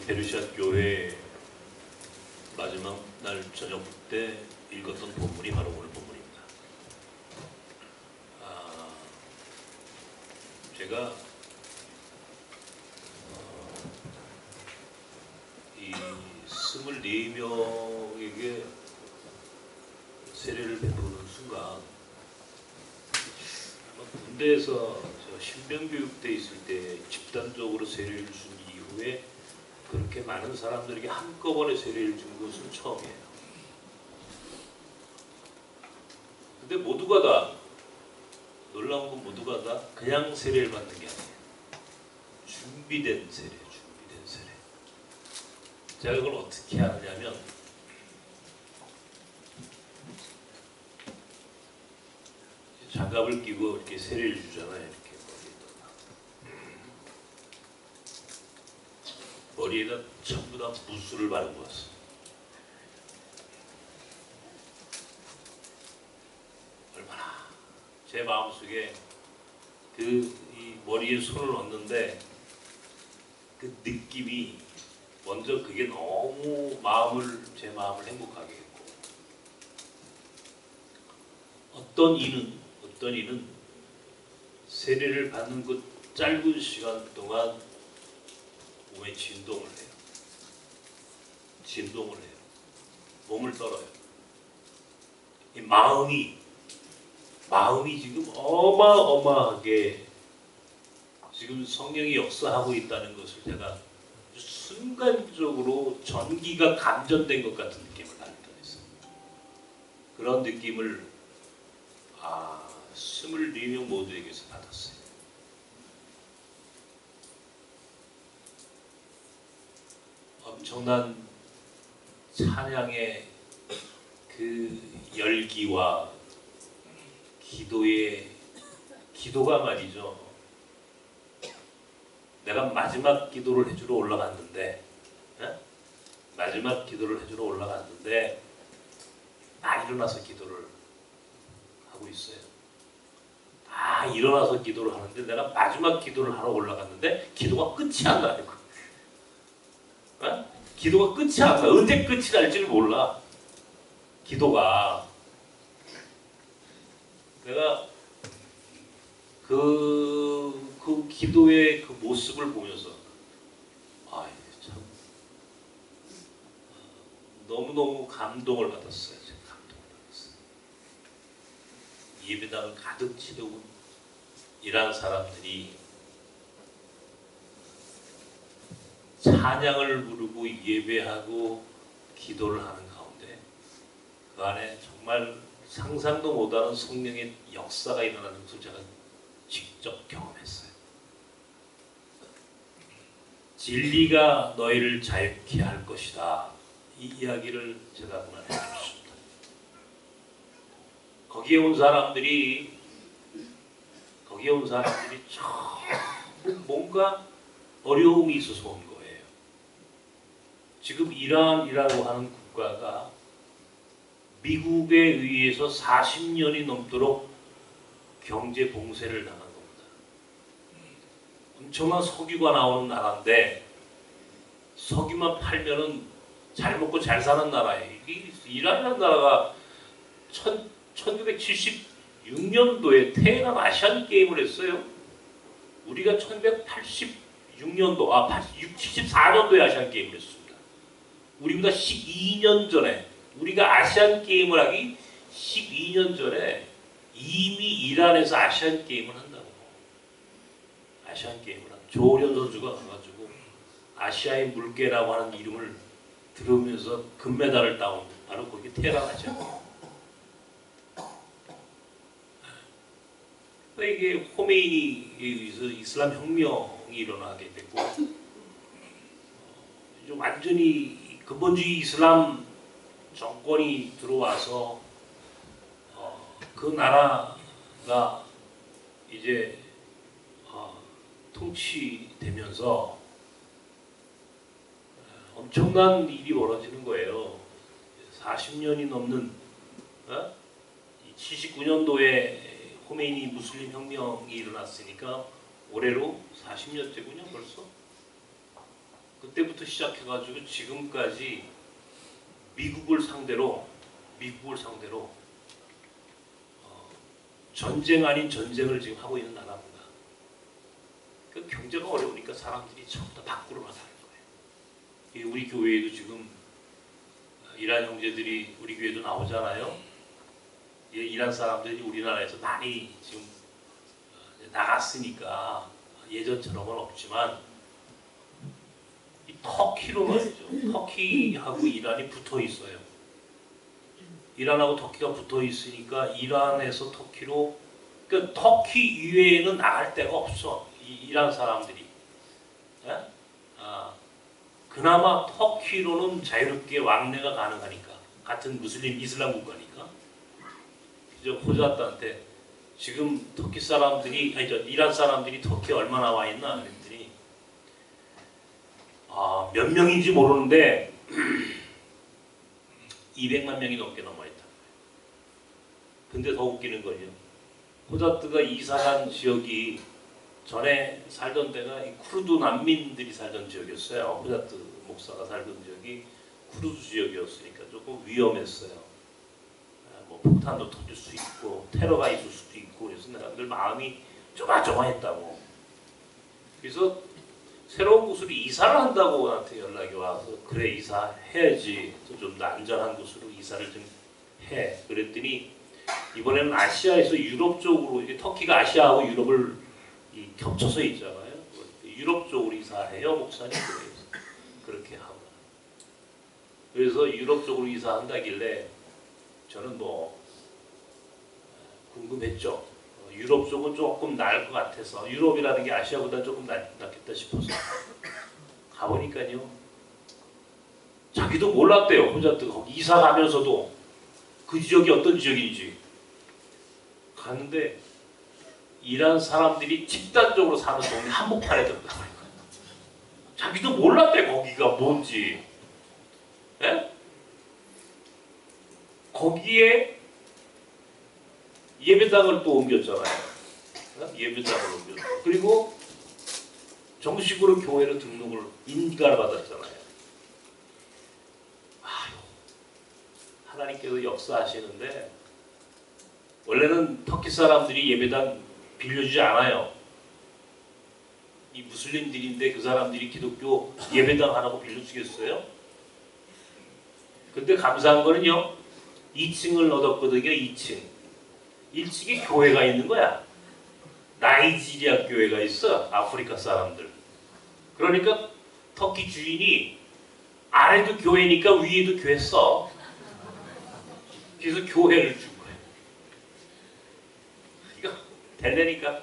페르시아 교회 마지막 날 저녁 때 읽었던 본문이 바로 오늘 본문입니다. 제가 이 24명에게 세례를 베푸는 순간 군대에서 신병교육대 있을 때 집단적으로 세례를 준 이후에 그렇게 많은 사람들에게 한꺼번에 세례를 준 것은 처음이에요. 근데 모두가 다 놀라운 건 모두가 다 그냥 세례를 받는 게 아니에요. 준비된 세례, 준비된 세례. 제가 그걸 어떻게 하느냐면 장갑을 끼고 이렇게 세례를 주잖아요. 이렇게 머리에다 전부 다 무술을 바르고 왔어. 얼마나 제 마음속에 이 머리에 손을 얹는데 그 느낌이 먼저 그게 너무 제 마음을 행복하게 했고, 어떤 이는 세례를 받는 그 짧은 시간 동안 몸에 진동을 해요. 진동을 해요. 몸을 떨어요. 이 마음이 지금 어마어마하게 지금 성령이 역사하고 있다는 것을 제가 순간적으로 전기가 감전된 것 같은 느낌을 받게 됐어요. 그런 느낌을 24명 모두에게서 받았어요. 엄청난 찬양의 그 열기와 기도가 말이죠. 내가 마지막 기도를 해주러 올라갔는데, 다 일어나서 기도를 하고 있어요. 다 일어나서 기도를 하는데 내가 마지막 기도를 하러 올라갔는데 기도가 끝이 안 나요. 기도가 끝이 안 나. 언제 끝이 날지를 몰라. 기도가. 내가 그 기도의 그 모습을 보면서 참 너무너무 감동을 받았어요. 예배당을 가득 채우고 일하는 사람들이 찬양을 부르고 예배하고 기도를 하는 가운데 그 안에 정말 상상도 못하는 성령의 역사가 일어나는 것을 제가 직접 경험했어요. 진리가 너희를 자유케 할 것이다. 이 이야기를 제가 오늘 해주십니다. 거기에 온 사람들이 전부 뭔가 어려움이 있어서 온 거예요. 지금 이란이라고 하는 국가가 미국에 의해서 40년이 넘도록 경제 봉쇄를 당한 겁니다. 엄청난 석유가 나오는 나라인데 석유만 팔면은 잘 먹고 잘 사는 나라예요. 이란이라는 나라가 1976년도에 테헤란 아시안 게임을 했어요. 우리가 1986년도, 74년도에 아시안 게임을 했습니다. 우리보다 12년 전에, 우리가 아시안 게임을 하기 12년 전에 이미 이란에서 아시안 게임을 한다고. 아시안 게임을 한. 조련 선수가 가가지고 아시아의 물개라고 하는 이름을 들으면서 금메달을 따온 바로 거기 테헤란 아시안 게임. 이게 호메이니에 의해서 이슬람 혁명이 일어나게 됐고, 완전히 근본주의 이슬람 정권이 들어와서 그 나라가 이제 통치되면서 엄청난 일이 벌어지는 거예요. 40년이 넘는 79년도에 호메이니 무슬림 혁명이 일어났으니까 올해로 40년째군요 벌써. 그때부터 시작해가지고 지금까지 미국을 상대로 전쟁 아닌 전쟁을 지금 하고 있는 나라입니다. 그 경제가 어려우니까 사람들이 전부 다 밖으로 나가는 거예요. 우리 교회에도 지금 이란 형제들이 우리 교회도 나오잖아요. 이란 사람들이 우리나라에서 많이 지금 나갔으니까 예전처럼은 없지만 이 터키로 말이죠. 터키하고 이란이 붙어 있어요. 이란하고 터키가 붙어 있으니까 이란에서 터키로, 그러니까 터키 이외에는 나갈 데가 없어. 이란 사람들이. 예? 그나마 터키로는 자유롭게 왕래가 가능하니까, 같은 무슬림 이슬람 국가니까. 그저 호자트한테 지금 터키 사람들이, 아니 이란 사람들이 터키에 얼마나 와 있나 그랬더니 몇 명인지 모르는데 200만 명이 넘게 넘어 있다. 근데 더 웃기는 거예요. 호자트가 이사간 지역이 전에 살던 데가 이 쿠르드 난민들이 살던 지역이었어요. 호자트 목사가 살던 지역이 쿠르드 지역이었으니까 조금 위험했어요. 뭐 폭탄도 터질 수 있고 테러가 있을 수도 있고, 그래서 내가 늘 마음이 조마조마했다고. 그래서 새로운 곳으로 이사를 한다고 나한테 연락이 와서, 그래 이사해야지, 좀 더 안전한 곳으로 이사를 좀 해. 그랬더니 이번에는 아시아에서 유럽 쪽으로, 이게 터키가 아시아하고 유럽을 겹쳐서 있잖아요. 유럽 쪽으로 이사해요 목사님. 그렇게 하고, 그래서 유럽 쪽으로 이사한다길래 저는 뭐 궁금했죠. 유럽 쪽은 조금 나을 것 같아서, 유럽이라는 게 아시아보다 조금 낫겠다 싶어서 가보니까요, 자기도 몰랐대요. 호자트 거기 이사 가면서도 그 지역이 어떤 지역인지. 갔는데 이란 사람들이 집단적으로 사는 동네 한복판에 들어가고 있는 거예요. 자기도 몰랐대 거기가 뭔지. 예? 거기에 예배당을 또 옮겼잖아요. 예배당을 옮겼고, 그리고 정식으로 교회로 등록을, 인가를 받았잖아요. 아유, 하나님께서 역사하시는데, 원래는 터키 사람들이 예배당 빌려주지 않아요. 이 무슬림들인데 그 사람들이 기독교 예배당 하나고 빌려주겠어요? 근데 감사한 거는요, 2층을 얻었거든요. 2층. 1층에 교회가 있는 거야. 나이지리아 교회가 있어. 아프리카 사람들. 그러니까 터키 주인이 아래도 교회니까 위에도 교회 써. 그래서 교회를 준 거예요. 이거 되려니까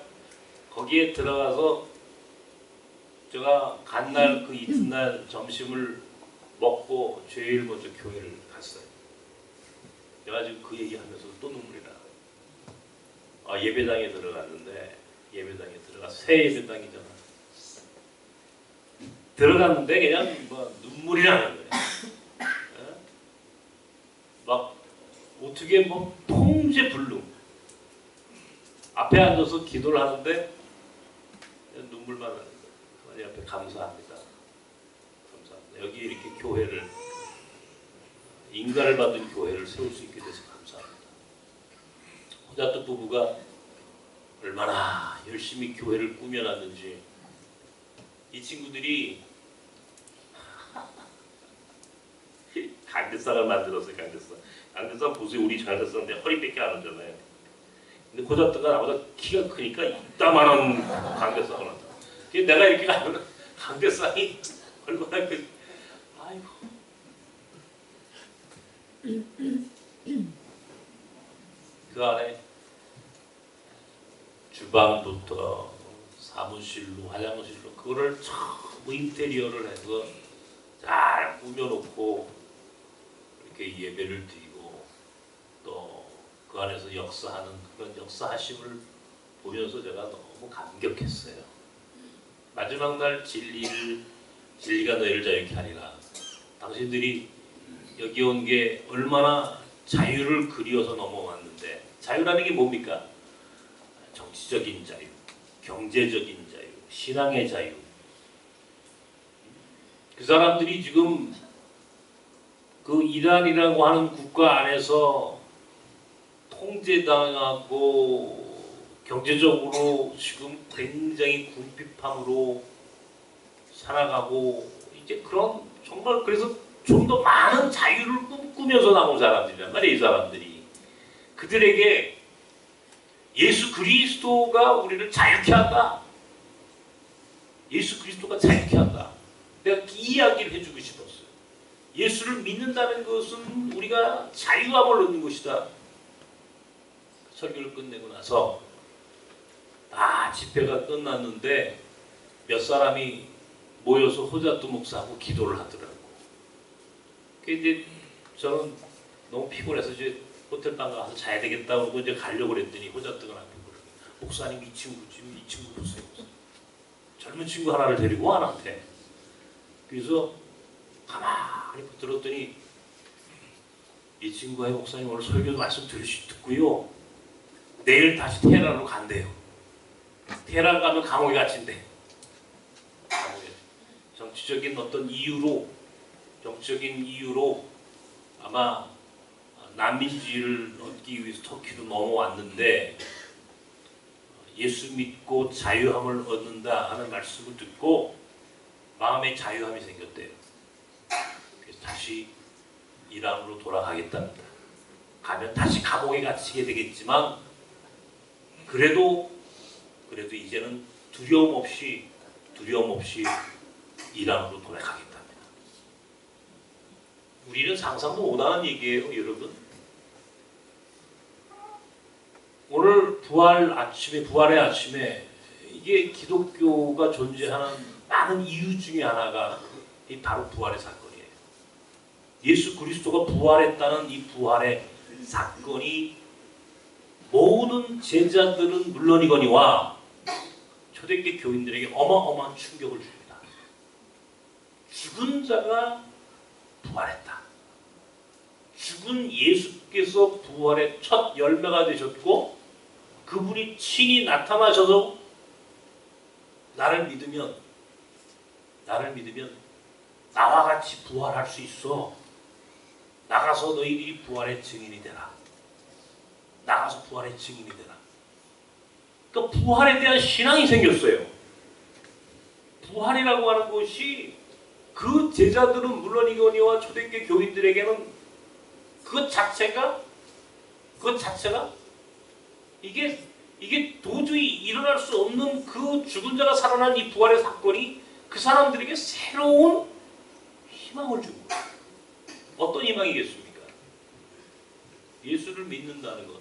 거기에 들어가서 제가 간 날 그 이튿날 점심을 먹고 제일 먼저 교회를 갔어요. 내가 지금 그 얘기하면서 또 눈물이 나. 예배당에 들어갔는데, 예배당에 새 예배당이잖아. 들어갔는데 그냥 뭐 눈물이 나는 거예요. 막 어떻게 뭐 통제불능. 앞에 앉아서 기도를 하는데 눈물만 나는 거예요. 하나님 앞에 감사합니다. 감사합니다. 여기 이렇게 교회를, 인가를 받은 교회를 세울 수 있게 돼서 감사합니다. 호자트 부부가 얼마나 열심히 교회를 꾸며놨는지. 이 친구들이 강대상을 만들었어요. 강대상 보세요. 우리 강대상인데 허리밖에 안 오잖아요. 근데 호자트가 나보다 키가 크니까 이따만한 강대상을 한다. 내가 이렇게 가면 강대상이 얼마나 아이고. 그 안에 주방부터 사무실로 화장실로 그거를 전부 인테리어를 해서 잘 꾸며놓고 이렇게 예배를 드리고, 또 그 안에서 역사하는 그런 역사하심을 보면서 제가 너무 감격했어요. 마지막 날 진리가 너희를 자유케 하리라. 당신들이 여기 온 게 얼마나 자유를 그리워서 넘어왔는데, 자유라는 게 뭡니까? 정치적인 자유, 경제적인 자유, 신앙의 자유. 그 사람들이 지금 그 이란이라고 하는 국가 안에서 통제당하고 경제적으로 지금 굉장히 궁핍함으로 살아가고 이제 그런 정말 그래서 좀 더 많은 자유를 꿈꾸면서 나온 사람들이란 말이에요. 이 사람들이 그들에게 예수 그리스도가 우리를 자유케 한다. 예수 그리스도가 자유케 한다. 내가 이 이야기를 해주고 싶었어요. 예수를 믿는다는 것은 우리가 자유함을 얻는 것이다. 설교를 끝내고 나서 집회가 끝났는데 몇 사람이 모여서 호자두 목사하고 기도를 하더라고. 이제 저는 너무 피곤해서 이제 호텔방 가서 자야 되겠다 그러고 이제 가려고 그랬더니 호자두가 나한테 그러고, 목사님 이 친구 보세요. 젊은 친구 하나를 데리고 와 나한테. 그래서 가만히 들었더니 이 친구가 목사님 오늘 설교 말씀 듣고요. 내일 다시 테헤란으로 간대요. 테헤란 가면 감옥에 갇힌대. 정치적인 어떤 이유로 아마 난민지를 얻기 위해서 터키로 넘어왔는데 예수 믿고 자유함을 얻는다 하는 말씀을 듣고 마음에 자유함이 생겼대요. 그래서 다시 이란으로 돌아가겠답니다. 가면 다시 감옥에 갇히게 되겠지만 그래도 이제는 두려움 없이 이란으로 돌아가겠답니다. 우리는 상상도 못하는 얘기예요, 여러분. 오늘 부활의 아침에 이게 기독교가 존재하는 많은 이유 중에 하나가 바로 부활의 사건이에요. 예수 그리스도가 부활했다는 이 부활의 사건이 모든 제자들은 물론이거니와 초대교회 교인들에게 어마어마한 충격을 줍니다. 죽은 자가 부활했다. 죽은 예수께서 부활의 첫 열매가 되셨고 그분이 친히 나타나셔서 나를 믿으면 나와 같이 부활할 수 있어. 나가서 너희들이 부활의 증인이 되라. 나가서 부활의 증인이 되라. 그러니까 부활에 대한 신앙이 생겼어요. 부활이라고 하는 것이 그 제자들은 물론이거니와 초대교회 교인들에게는 그것 자체가 이게 도저히 일어날 수 없는 그 죽은 자가 살아난 이 부활의 사건이 그 사람들에게 새로운 희망을 준 거예요. 어떤 희망이겠습니까? 예수를 믿는다는 것.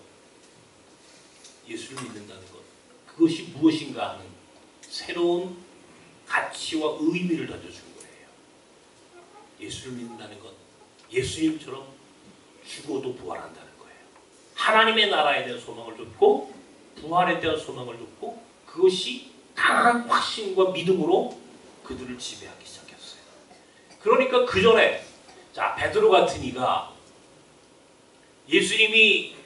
그것이 무엇인가 하는 새로운 가치와 의미를 던져준 거예요. 예수를 믿는다는 것. 예수님처럼 죽어도 부활한다는 거예요. 하나님의 나라에 대한 소망을 줬고 부활에 대한 소망을 줬고 그것이 강한 확신과 믿음으로 그들을 지배하기 시작했어요. 그러니까 그 전에 베드로 같은 이가 예수님이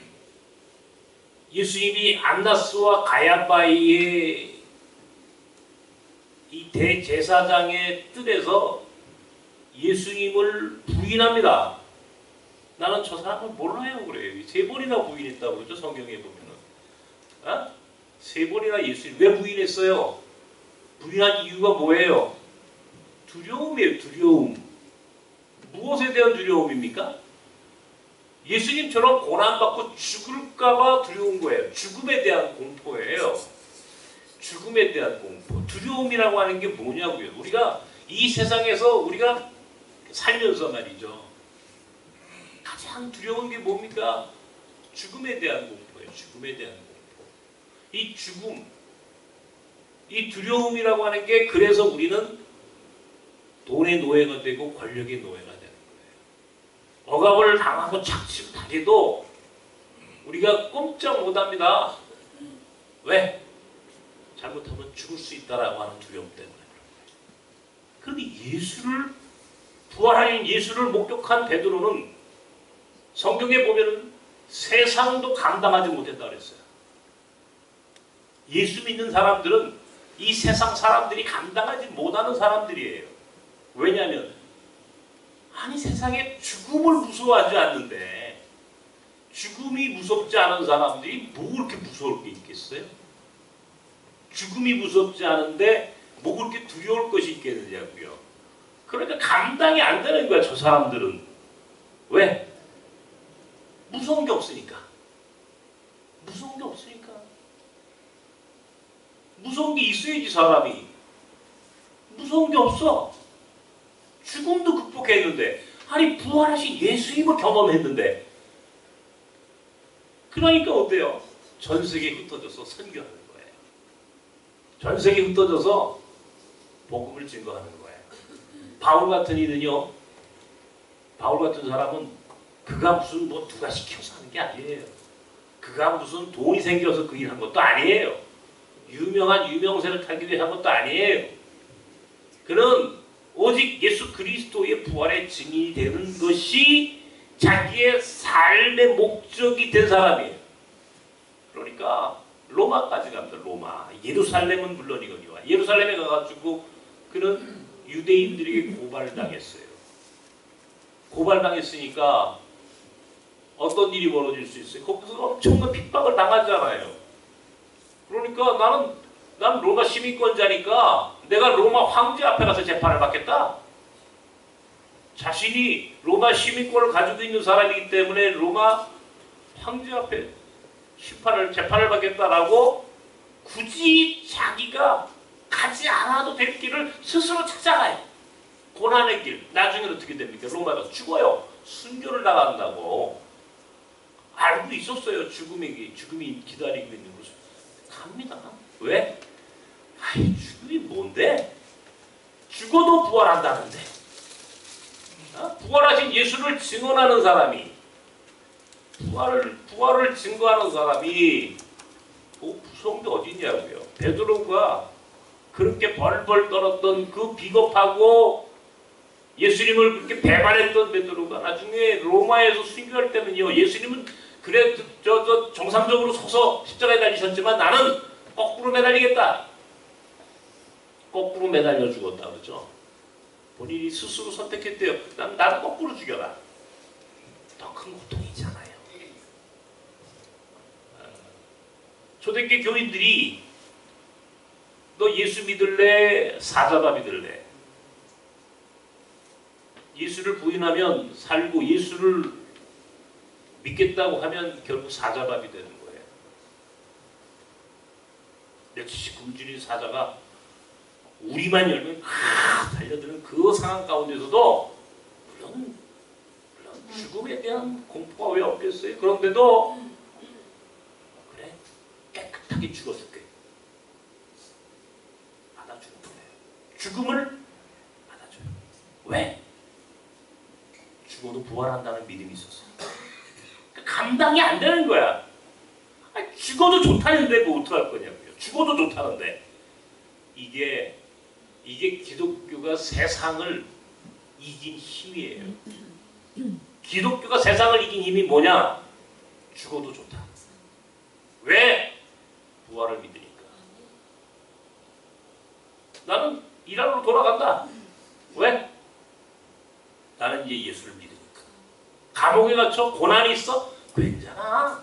안나스와 가야바의 이 대제사장의 뜰에서 예수님을 부인합니다. 나는 저 사람을 몰라요 그래요. 3번이나 부인했다고 그러죠. 성경에 보면은. 3번이나 예수님 왜 부인했어요? 부인한 이유가 뭐예요? 두려움이에요. 두려움. 무엇에 대한 두려움입니까? 예수님처럼 고난받고 죽을까봐 두려운 거예요. 죽음에 대한 공포예요. 죽음에 대한 공포. 두려움이라고 하는 게 뭐냐고요. 우리가 이 세상에서 우리가 살면서 말이죠. 가장 두려운 게 뭡니까? 죽음에 대한 공포예요. 죽음에 대한 공포. 이 죽음, 이 두려움이라고 하는 게 그래서 우리는 돈의 노예가 되고 권력의 노예가 되는 거예요. 억압을 당하고 착취를 당해도 우리가 꼼짝 못합니다. 왜? 잘못하면 죽을 수 있다라고 하는 두려움 때문에. 그런데 부활하신 예수를 목격한 베드로는 성경에 보면 세상도 감당하지 못했다 그랬어요. 예수 믿는 사람들은 이 세상 사람들이 감당하지 못하는 사람들이에요. 왜냐하면 아니 세상에 죽음을 무서워하지 않는데 죽음이 무섭지 않은 사람들이 뭐 그렇게 무서울 게 있겠어요? 죽음이 무섭지 않은데 뭐 그렇게 두려울 것이 있겠느냐고요. 그러니까 감당이 안 되는 거야 저 사람들은. 왜? 무서운 게 없으니까. 무서운 게 없으니까. 무서운 게 있어야지 사람이. 무서운 게 없어. 죽음도 극복했는데 아니 부활하신 예수님을 경험했는데 그러니까 어때요? 전 세계에 흩어져서 선교하는 거예요. 전 세계에 흩어져서 복음을 증거하는 거예요. 바울 같은 이는요. 바울 같은 사람은 그가 무슨 뭐 누가 시켜서 하는 게 아니에요. 그가 무슨 돈이 생겨서 그 일 한 것도 아니에요. 유명한 유명세를 타기 위해 한 것도 아니에요. 그는 오직 예수 그리스도의 부활의 증인이 되는 것이 자기의 삶의 목적이 된 사람이에요. 그러니까 로마까지 갑니다. 로마. 예루살렘은 물론이거니와 예루살렘에 가가지고 그는 유대인들에게 고발을 당했어요. 고발당했으니까 어떤 일이 벌어질 수 있어요? 거기서 엄청난 핍박을 당하잖아요. 그러니까 난 로마 시민권자니까 내가 로마 황제 앞에 가서 재판을 받겠다. 자신이 로마 시민권을 가지고 있는 사람이기 때문에 로마 황제 앞에 재판을 받겠다라고 굳이 자기가 가지 않아도 될 길을 스스로 찾아가요. 고난의 길. 나중에는 어떻게 됩니까? 로마에 가서 죽어요. 순교를 당한다고. 알고 있었어요. 죽음이 기다리고 있는 것을. 갑니다. 왜? 아이, 죽음이 뭔데? 죽어도 부활한다는데. 부활하신 예수를 증언하는 사람이 부활을 증거하는 사람이 뭐 무서운 게 어디 있냐고요. 베드로가 그렇게 벌벌 떨었던 그 비겁하고 예수님을 그렇게 배반했던 베드로가 나중에 로마에서 순교할 때는요. 예수님은 그래 저 정상적으로 서서 십자가에 달리셨지만 나는 거꾸로 매달리겠다. 거꾸로 매달려 죽었다 그러죠. 본인이 스스로 선택했대요. 나도 거꾸로 죽여라. 더 큰 고통이잖아요. 초대교회 교인들이 너 예수 믿을래? 사자다 믿을래? 예수를 부인하면 살고 예수를 믿겠다고 하면 결국 사자밥이 되는 거예요. 역시 굶주린 사자가 우리만 열면 달려드는 그 상황 가운데서도 물론 죽음에 대한 공포가 왜 없겠어요? 그런데도 그래 깨끗하게 죽어줄게. 받아주는 거예요. 죽음을 받아줘요. 왜? 죽어도 부활한다는 믿음이 있었어요. 감당이 안 되는 거야. 아니, 죽어도 좋다는데 뭐 어떡할 거냐고요. 죽어도 좋다는데. 이게 기독교가 세상을 이긴 힘이에요. 기독교가 세상을 이긴 힘이 뭐냐? 죽어도 좋다. 왜? 부활을 믿으니까. 나는 이란으로 돌아간다. 왜? 나는 이제 예수를 믿으니까. 감옥에 갇혀 고난이 있어? 괜찮아.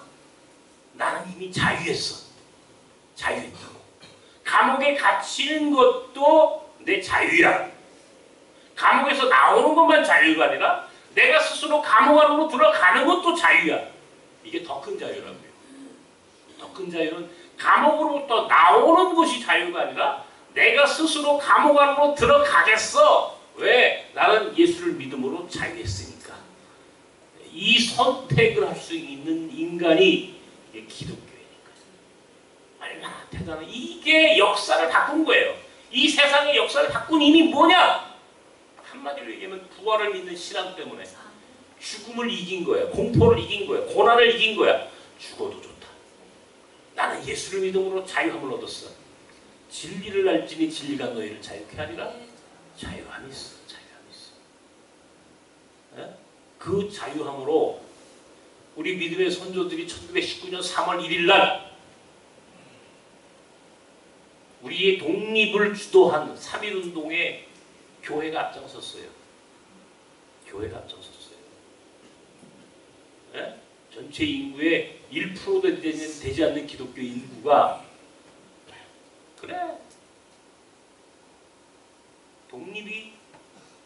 나는 이미 자유했어. 자유했다고. 감옥에 갇히는 것도 내 자유야. 감옥에서 나오는 것만 자유가 아니라 내가 스스로 감옥 안으로 들어가는 것도 자유야. 이게 더 큰 자유라고요. 더 큰 자유는 감옥으로부터 나오는 것이 자유가 아니라 내가 스스로 감옥 안으로 들어가겠어. 왜? 나는 예수를 믿음으로 자유했으니까. 이 선택을 할 수 있는 인간이 기독교니까. 얼마나 대단한. 이게 역사를 바꾼 거예요. 이 세상의 역사를 바꾼 힘이 뭐냐? 한마디로 얘기하면 부활을 믿는 신앙 때문에 죽음을 이긴 거야. 공포를 이긴 거야. 고난을 이긴 거야. 죽어도 좋다. 나는 예수를 믿음으로 자유함을 얻었어. 진리를 알지니 진리가 너희를 자유케 하리라. 자유함이 있어. 자유함이 있어. 에? 그 자유함으로 우리 믿음의 선조들이 1919년 3월 1일 날 우리의 독립을 주도한 3.1운동의 교회가 앞장섰어요. 교회가 앞장섰어요. 예? 전체 인구의 1%도 되지 않는 기독교 인구가 그래 독립이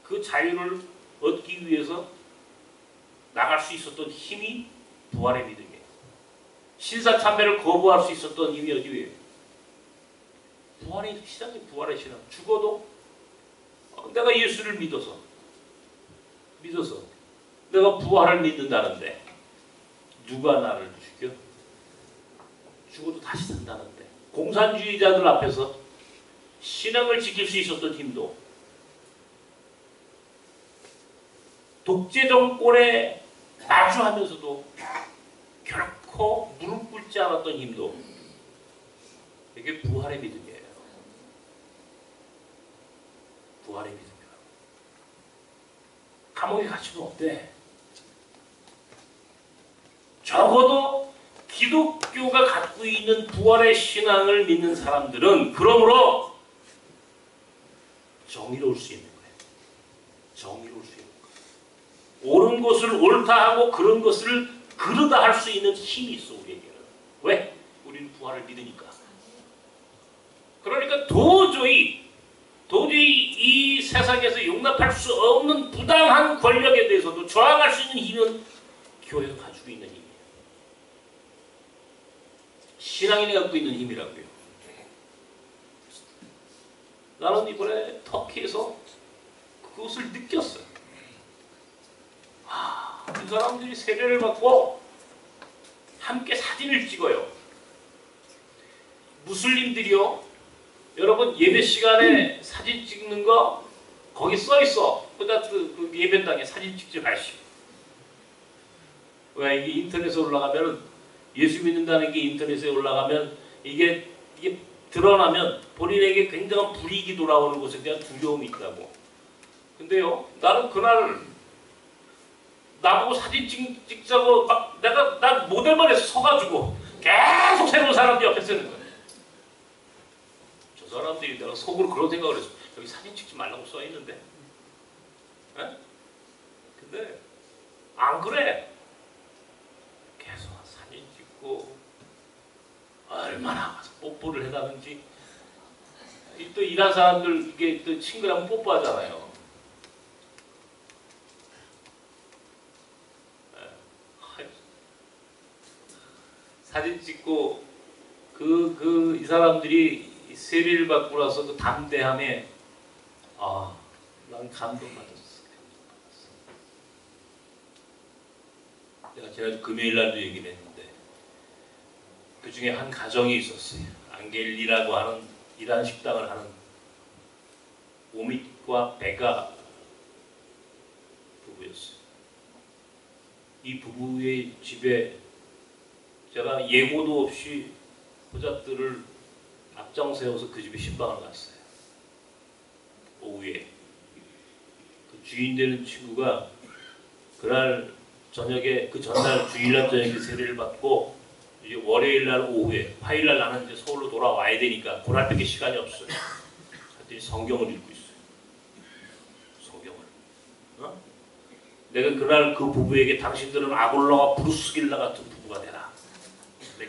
그 자유를 얻기 위해서 나갈 수 있었던 힘이 부활의 믿음이에요. 신사참배를 거부할 수 있었던 힘이 어디예요? 부활의 신앙이 부활의 신앙. 죽어도 내가 예수를 믿어서 내가 부활을 믿는다는데 누가 나를 죽여? 죽어도 다시 산다는데 공산주의자들 앞에서 신앙을 지킬 수 있었던 힘도 독재 정권에 마주하면서도 결코 무릎 꿇지 않았던 힘도 이게 부활의 믿음이에요. 부활의 믿음이에요. 감옥에 갇히면 어때? 적어도 기독교가 갖고 있는 부활의 신앙을 믿는 사람들은 그러므로 정의로울 수 있는 거예요. 정의로울 수 있는 거예요. 옳은 것을 옳다 하고 그런 것을 그르다 할 수 있는 힘이 있어 우리에게는. 왜? 우리는 부활을 믿으니까. 그러니까 도저히 이 세상에서 용납할 수 없는 부당한 권력에 대해서도 저항할 수 있는 힘은 교회가 가지고 있는 힘이에요. 신앙인이 갖고 있는 힘이라고요. 나는 이번에 터키에서 그것을 느꼈어요. 이 사람들이 세례를 받고 함께 사진을 찍어요. 무슬림들이요. 여러분 예배 시간에 사진 찍는 거 거기 써 있어. 그 예배당에 사진 찍지 마시오. 왜 이게 인터넷에 올라가면은 예수 믿는다는 게 인터넷에 올라가면 이게 드러나면 본인에게 굉장한 불이익이 돌아오는 것에 대한 두려움이 있다고. 근데요, 나는 그날 나보고 사진 찍자고 막 난 모델만 해서 서가지고 계속 새로운 사람들 옆에 서는 거야. 저 사람들이 내가 속으로 그런 생각을 했어. 여기 사진 찍지 말라고 써 있는데. 에? 근데 안 그래. 계속 사진 찍고 얼마나 가서 뽀뽀를 해다든지. 또 일한 사람들 이게 또 친구랑 뽀뽀하잖아요. 사진 찍고 이 사람들이 세례를 받고 나서 그 담대함에 난 감동받았어. 내가 지난주 금요일 날도 얘기를 했는데 그 중에 한 가정이 있었어요. 안겔리라고 하는 이란 식당을 하는 오밋과 베가 부부였어요. 이 부부의 집에 제가 예고도 없이 호자들을 앞장 세워서 그 집에 신방을 갔어요. 오후에 그 주인 되는 친구가 그날 저녁에 그 전날 주일날 저녁에 세례를 받고 이제 월요일날 오후에 화요일날 나는 이제 서울로 돌아와야 되니까 고날밖에 시간이 없어요. 그랬더니 성경을 읽고 있어요. 성경을. 내가 그날 그 부부에게 당신들은 아골라와 브루스길라 같은 부부가 되라.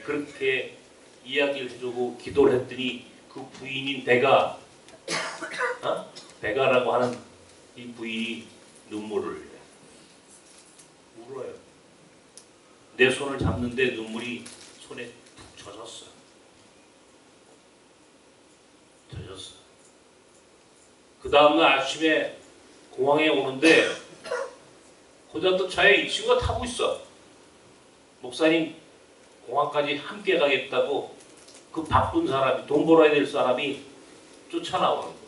그렇게 이야기를 해주고 기도를 했더니 그 부인인 베가라고 하는 이 부인이 눈물을 흘려요. 울어요. 내 손을 잡는데 눈물이 손에 푹 젖었어요. 그 다음날 아침에 공항에 오는데 호자또 차에 이 친구가 타고 있어. 목사님 공항까지 함께 가겠다고 그 바쁜 사람이 돈 벌어야 될 사람이 쫓아나오는 거예요.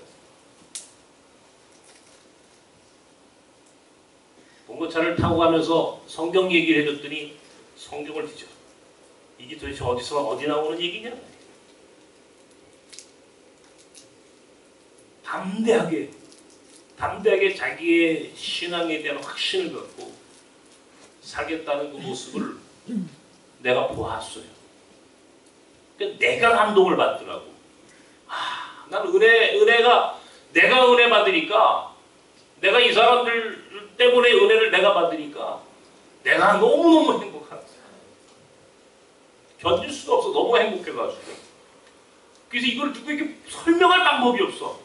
봉고차를 타고 가면서 성경 얘기를 해줬더니 성경을 뒤져. 이게 도대체 어디서 어디 나오는 얘기냐? 담대하게 자기의 신앙에 대한 확신을 갖고 살겠다는 그 모습을 내가 보았어요. 그러니까 내가 감동을 받더라고. 난 내가 은혜 받으니까 내가 이 사람들 때문에 은혜를 내가 받으니까 내가 너무너무 행복한 거야. 견딜 수가 없어. 너무 행복해가지고. 그래서 이걸 누구에게 설명할 방법이 없어.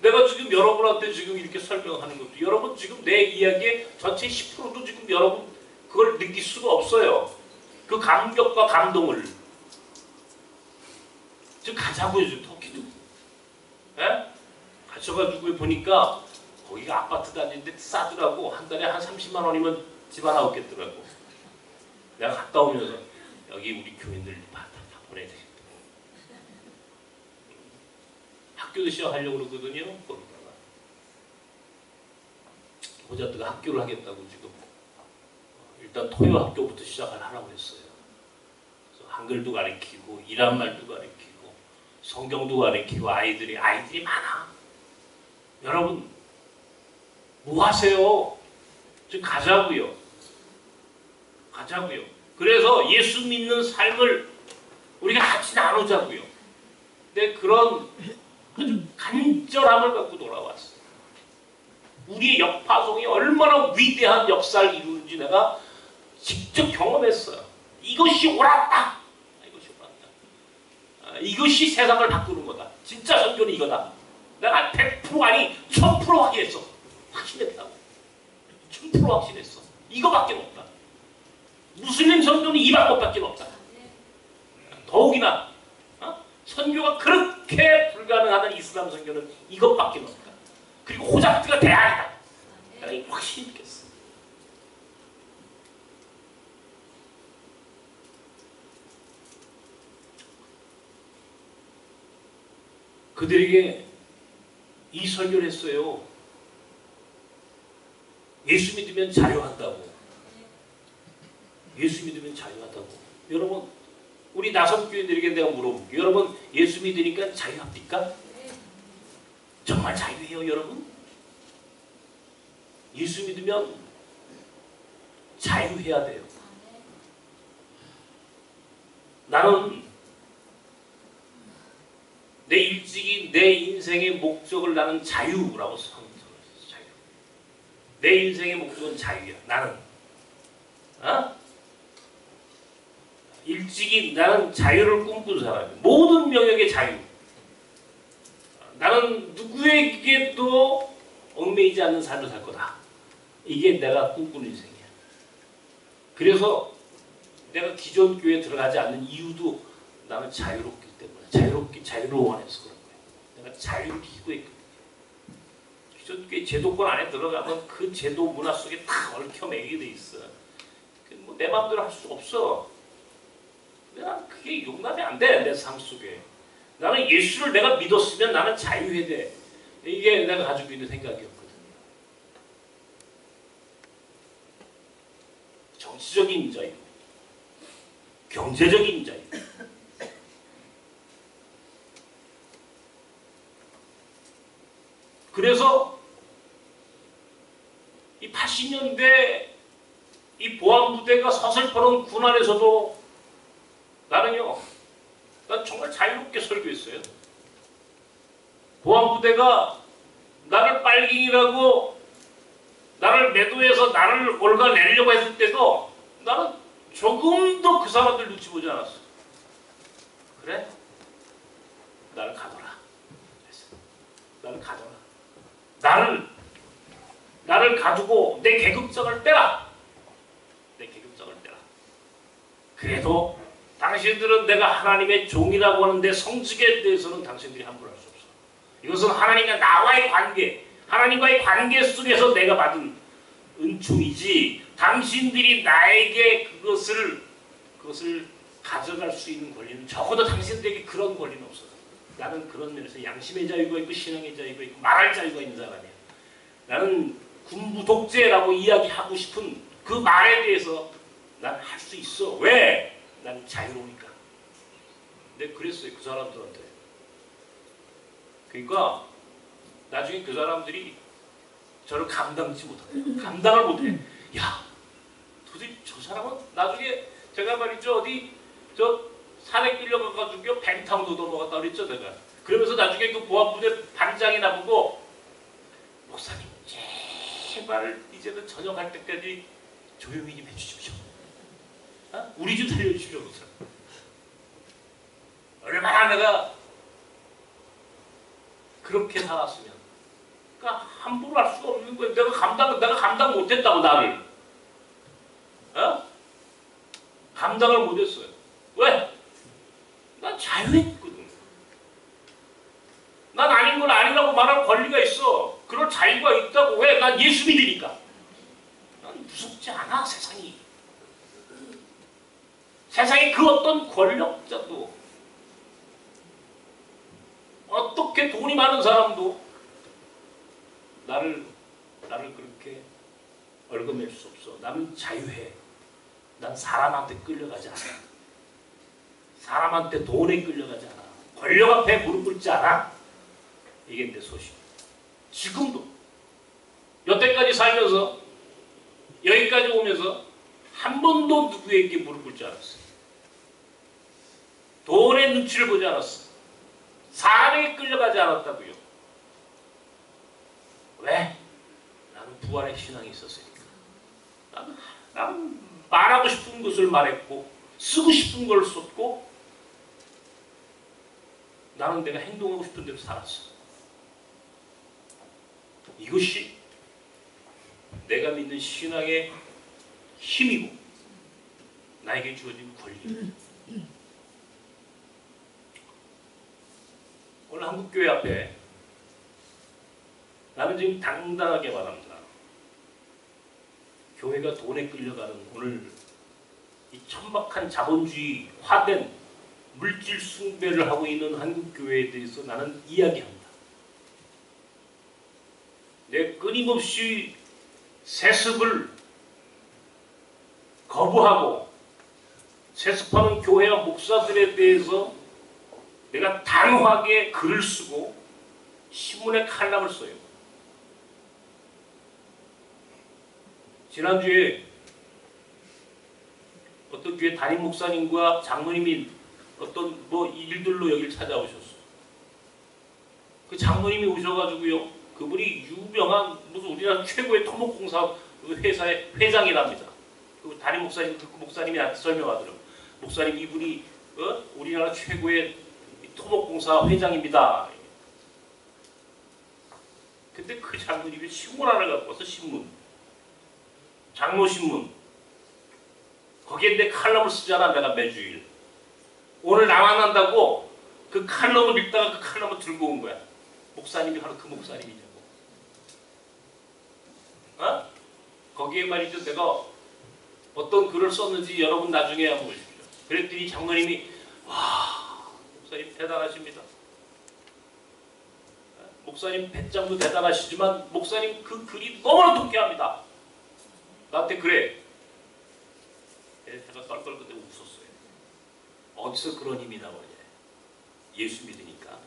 내가 지금 여러분한테 지금 이렇게 설명하는 것도 여러분 지금 내 이야기의 전체 10%도 지금 여러분 그걸 느낄 수가 없어요. 그 감격과 감동을. 지금 가자고요. 지금 터키도. 예? 가셔가지고 보니까 거기가 아파트 다니는데 싸더라고. 한 달에 한 30만 원이면 집 하나 없겠더라고. 내가 갔다 오면서 여기 우리 교인들 다 보내야 되겠다. 학교도 시작하려고 그러거든요. 거기다가 호자트가 학교를 하겠다고 지금 일단 토요 학교부터 시작을 하라고 했어요. 그래서 한글도 가르치고 이란 말도 가르치고 성경도 가르치고 아이들이 많아. 여러분 뭐 하세요? 지금 가자고요. 가자고요. 그래서 예수 믿는 삶을 우리가 같이 나누자고요. 근데 그런 아주 간절함을 갖고 돌아왔어. 우리의 역파송이 얼마나 위대한 역사를 이루는지 내가 직접 경험했어요. 이것이 옳았다. 이것이 옳았다. 이것이 세상을 바꾸는 거다. 진짜 선교는 이거다. 내가 100% 아니 1000% 확인했어. 확신했다고. 1000% 확신했어. 이거밖에 없다. 무슬림 선교는 이 방법밖에 없다. 더욱이나 선교가 그렇게 불가능하던 이슬람 선교는 이것밖에 없다. 그리고 호자트가 대안이다. 내가 확실히 느꼈어. 그들에게 이 설교를 했어요. 예수 믿으면 자유한다고. 예수 믿으면 자유하다고. 여러분 우리 나섬교인들에게 내가 물어볼게요. 여러분 예수 믿으니까 자유합니까? 정말 자유해요 여러분? 예수 믿으면 자유해야 돼요. 나는 내 일찍이 내 인생의 목적을 나는 자유라고 선언했어요. 자유. 내 인생의 목적은 자유야. 나는 일찍이 나는 자유를 꿈꾼 사람이야. 모든 명역의 자유. 나는 누구에게도 얽매이지 않는 삶을 살 거다. 이게 내가 꿈꾸는 인생이야. 그래서 내가 기존 교회에 들어가지 않는 이유도 나는 자유롭기 때문에 자유를 원해서 그런 거야. 내가 자유를 기도했거든. 기존 교회 제도권 안에 들어가면 그 제도 문화 속에 다 얽혀매이게 돼 있어. 뭐 내 마음대로 할 수 없어. 난 그게 용납이 안 돼. 내 삶 속에. 나는 예수를 내가 믿었으면 나는 자유해야 돼. 이게 내가 가지고 있는 생각이었거든요. 정치적인 자유, 경제적인 자유. 그래서 이 80년대 이 보안부대가 서슬퍼런 군 안에서도 난 정말 자유롭게 설교했어요. 보안부대가 나를 빨갱이라고 나를 매도해서 나를 올가내려고 했을 때도 나는 조금도 그 사람들 눈치 보지 않았어. 그래? 나를 가둬라. 그랬어. 나를 가둬라. 나를 가두고 내 계급장을 떼라. 내 계급장을 떼라. 그래도 당신들은 내가 하나님의 종이라고 하는데 성직에 대해서는 당신들이 함부로 할 수 없어. 이것은 하나님과 나와의 관계, 하나님과의 관계 속에서 내가 받은 은총이지 당신들이 나에게 그것을 가져갈 수 있는 권리는 적어도 당신들에게 그런 권리는 없어. 나는 그런 면에서 양심의 자유가 있고 신앙의 자유가 있고 말할 자유가 있는 사람이야. 나는 군부 독재라고 이야기하고 싶은 그 말에 대해서 난 할 수 있어. 왜? 난 자유로우니까. 근데 그랬어요. 그 사람들한테. 그러니까 나중에 그 사람들이 저를 감당치 못한다. 감당을 못해. 야, 도대체 저 사람은 나중에 제가 말이죠. 어디 저 산에 끌려가가지고 뱅탕도 넘어갔다 그랬죠. 내가. 그러면서 나중에 그 보안부대 반장이 나보고 목사님 제발 이제는 저녁 할 때까지 조용히 좀 해주십시오. 어? 우리 좀 살려주십시오. 얼마나 내가 그렇게 살았으면. 그러니까 함부로 할 수가 없는 거예요. 내가 감당 못했다고 나를. 어? 감당을 못했어요. 왜? 난 자유했거든. 난 아닌 걸 아니라고 말할 권리가 있어. 그럴 자유가 있다고. 왜? 난 예수 믿으니까. 난 무섭지 않아, 세상이. 세상에 그 어떤 권력자도, 어떻게 돈이 많은 사람도 나를 그렇게 얽어맬 수 없어. 나는 자유해. 난 사람한테 끌려가지 않아. 사람한테 돈에 끌려가지 않아. 권력 앞에 무릎 꿇지 않아. 이게 내 소식. 지금도 여태까지 살면서 여기까지 오면서 한 번도 누구에게 무릎 꿇지 않았어. 돈의 눈치를 보지 않았어. 사람에게 끌려가지 않았다고요. 왜? 나는 부활의 신앙이 있었으니까. 나는 말하고 싶은 것을 말했고 쓰고 싶은 걸 썼고 나는 내가 행동하고 싶은 대로 살았어. 이것이 내가 믿는 신앙의 힘이고 나에게 주어진 권리입니다. 오늘 한국교회 앞에 나는 지금 당당하게 말합니다. 교회가 돈에 끌려가는 오늘 이 천박한 자본주의화된 물질 숭배를 하고 있는 한국교회에 대해서 나는 이야기합니다. 내 끊임없이 세습을 거부하고 세습하는 교회와 목사들에 대해서 내가 단호하게 글을 쓰고 신문에 칼럼을 써요. 지난주에 어떤 교회 담임 목사님과 장로님이 어떤 일들로 여기를 찾아오셨어. 그 장로님이 오셔가지고요. 그분이 유명한 무슨 우리나라 최고의 토목공사 회사의 회장이랍니다. 그 담임 목사님, 그 목사님이 나한테 설명하더라고. 목사님 이분이 우리나라 최고의 토목공사 회장입니다. 근데 그 장로님이 신문 하나 갖고 와서 장로신문. 거기에 내 칼럼을 쓰잖아, 내가 매주일. 오늘 나만난다고 그 칼럼을 읽다가 그 칼럼을 들고 온 거야. 목사님이 바로 그 목사님이냐고. 어? 거기에 말이죠, 내가 어떤 글을 썼는지 여러분 나중에 한번 보십시오. 그랬더니 장로님이 와, 목사님 대단하십니다. 목사님 배짱도 대단하시지만 목사님 그 글이 너무나 통쾌합니다. 나한테 그래. 제가 떨떨거리고 웃었어요. 어디서 그런 힘이 나오냐. 예수 믿으니까.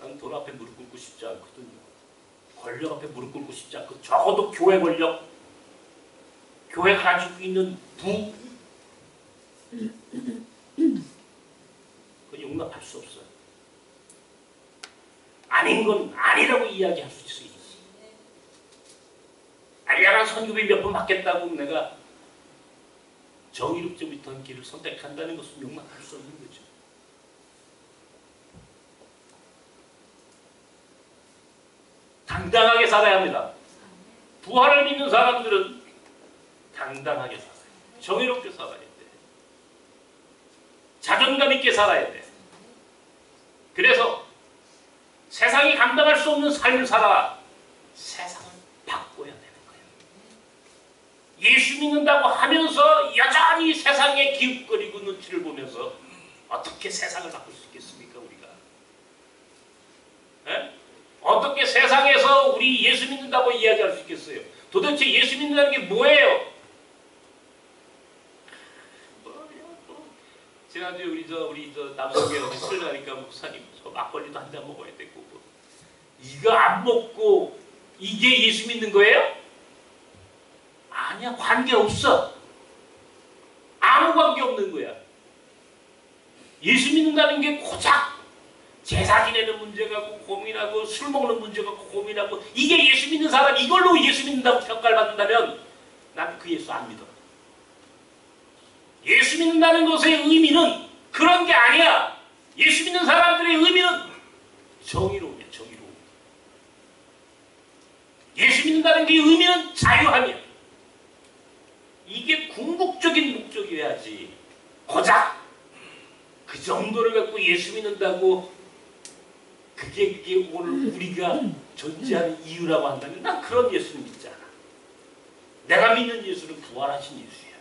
난 돈 앞에 무릎 꿇고 싶지 않거든요. 권력 앞에 무릎 꿇고 싶지 않고 적어도 교회 권력, 교회가 가지고 있는 부, 그건 용납할 수 없어요. 아닌 건 아니라고 이야기할 수 있어요. 알량한 선교비 몇 번 받겠다고 내가 정의롭지 못한 길을 선택한다는 것은 용납할 수 없는 거죠. 당당하게 살아야 합니다. 부활을 믿는 사람들은 당당하게 살아야 돼. 정의롭게 살아야 돼. 자존감 있게 살아야 돼. 그래서 세상이 감당할 수 없는 삶을 살아 세상을 바꿔야 되는 거예요. 예수 믿는다고 하면서 여전히 세상에 기웃거리고 눈치를 보면서 어떻게 세상을 바꿀 수 있겠습니까, 우리가? 에? 어떻게 세상에서 우리 예수 믿는다고 이야기할 수 있겠어요? 도대체 예수 믿는다는 게 뭐예요? 지난주에 우리 저 남성계 어디 술 가니까 목사님 저 막걸리도 한 잔 먹어야 되고 이거 안 먹고 이게 예수 믿는 거예요? 아니야, 관계 없어. 아무 관계 없는 거야. 예수 믿는다는 게 고작 제사 지내는 문제 갖고 고민하고 술 먹는 문제 갖고 고민하고 이게 예수 믿는 사람 이걸로 예수 믿는다고 평가를 받는다면 난 그 예수 안 믿어. 예수 믿는다는 것의 의미는 그런 게 아니야. 예수 믿는 사람들의 의미는 정의로움이야. 정의로움. 예수 믿는다는 게 의미는 자유함이야. 이게 궁극적인 목적이어야지. 고작 그 정도를 갖고 예수 믿는다고 그게 오늘 우리가 존재하는 이유라고 한다면 난 그런 예수는 믿지 않아. 내가 믿는 예수는 부활하신 예수야.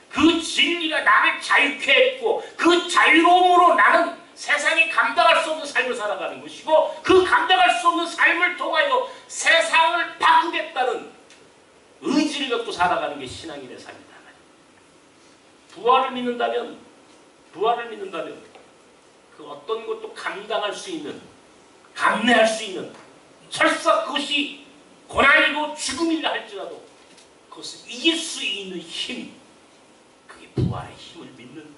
그 진리가 나를 자유케 했고 그 자유로움으로 나는 세상이 감당할 수 없는 삶을 살아가는 것이고 그 감당할 수 없는 삶을 통하여 세상을 바꾸겠다는 의지를 갖고 살아가는 게 신앙인의 삶이다. 부활을 믿는다면 그 어떤 것도 감당할 수 있는, 감내할 수 있는, 설사 그것이 고난이고 죽음이라 할지라도 그것을 이길 수 있는 힘, 그게 부활의 힘을 믿는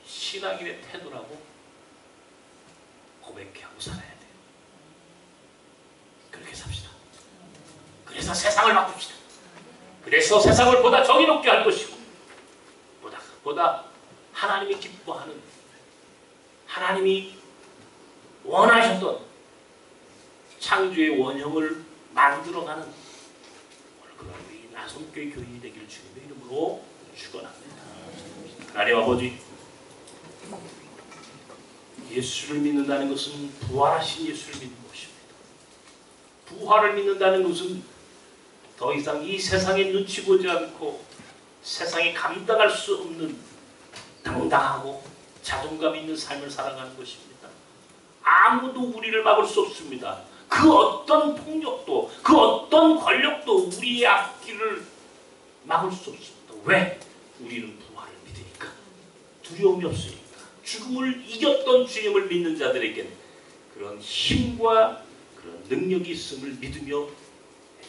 신앙인의 태도라고 고백하고 살아야 돼요. 그렇게 삽시다. 그래서 세상을 바꿉시다. 그래서 세상을 보다 정의롭게 할 것이고 보다 하나님이 기뻐하는, 하나님이 원하셨던 창조의 원형을 만들어가는 오늘 그런 우리 나성교회 교인이 되기를 주님의 이름으로 축원합니다. 하나님 아버지, 예수를 믿는다는 것은 부활하신 예수를 믿는 것입니다. 부활을 믿는다는 것은 더 이상 이 세상에 눈치 보지 않고 세상이 감당할 수 없는 당당하고 자존감 있는 삶을 살아가는 것입니다. 아무도 우리를 막을 수 없습니다. 그 어떤 폭력도 그 어떤 권력도 우리의 앞길을 막을 수 없습니다. 왜? 우리는 부활을 믿으니까. 두려움이 없으니까. 죽음을 이겼던 주님을 믿는 자들에게는 그런 힘과 그런 능력이 있음을 믿으며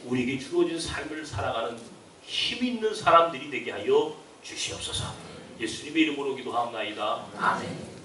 우리에게 주어진 삶을 살아가는 힘 있는 사람들이 되게 하여 주시옵소서. 예수님의 이름으로 기도하옵나이다. 아멘.